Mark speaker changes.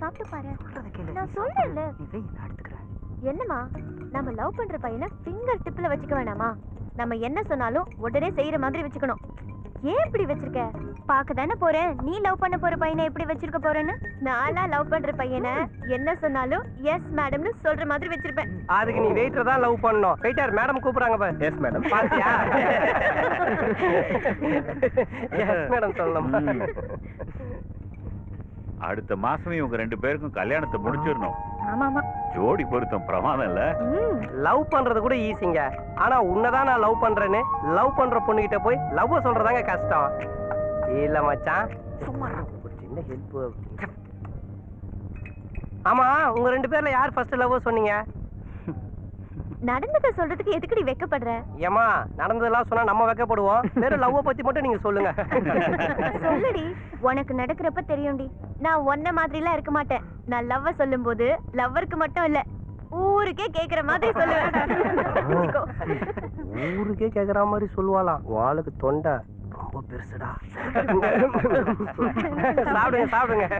Speaker 1: சாப்பிட்டு பாரு. நான் சொல்றேன்ல. என்னமா நம்ம லவ் பண்ற பையனை ஃபிங்கர் டிப்ல வச்சுக்க வேணாமா? நம்ம என்ன சொன்னாலும் உடனே செய்யற மாதிரி வச்சுக்கணும். ஏன் இப்படி வச்சிருக்க? பாக்க தானே போறேன், நீ லவ் பண்ண போற பையனை எப்படி வச்சிருக்க போறேன்னு. நானா லவ் பண்ற பையனை என்ன சொன்னாலும் எஸ் மேடம்னு சொல்ற மாதிரி வச்சிருப்பேன்.
Speaker 2: அதுக்கு நீ வெயிட்டர் தான் லவ் பண்ணணும். வெயிட்டர் மேடம் கூப்பிடுறாங்க பாரு. Yes madam. பாத்தியா? எஸ் மேடம் சொல்லணும்.
Speaker 3: அடுத்த மாசமே இவங்க 2 பேருக்கும் கல்யாணத்தை முடிச்சிடணும்.
Speaker 1: ஆமாமா.
Speaker 3: ஜோடி பொருத்தம் பிரமாதம் இல்ல?
Speaker 2: லவ் பண்றது கூட ஈஸிங்க. ஆனா உன்னதான் நான் லவ் பண்றேன்னு லவ் பண்ற பொண்ணுகிட்ட போய் லவ் சொல்றதாங்க கஷ்டம். இல்ல மச்சான், சும்மா ஒரு சின்ன ஹெல்ப். ஆமா, உங்க 2 பேர்ல யார் ஃபர்ஸ்ட் லவ் சொன்னீங்க?
Speaker 1: நடந்தத சொல்றதுக்கு எதுக்குடி வெக்கப்படுற?
Speaker 2: ஏமா, நடந்ததெல்லாம் சொன்னா நம்ம வெக்கப்படுவோம். வேற லவ் பத்தி மட்டும் நீங்க சொல்லுங்க.
Speaker 1: சொல்லுடி, உனக்கு நடக்கிறப்ப தெரியும்டி. நான் ஒன்ன மாதிரிலாம் இருக்க மாட்டேன். நான் லவ்வ சொல்லும்போது லவ்வருக்கு மட்டும் இல்ல, ஊருக்கே கேக்குற மாதிரி சொல்லுவேன்.
Speaker 2: ஊருக்கே கேக்குற மாதிரி சொல்லுவாளாம். வாளுக்கு தொண்டை ரொம்ப பெருசுடா. சாப்பிடுங்க சாப்பிடுங்க.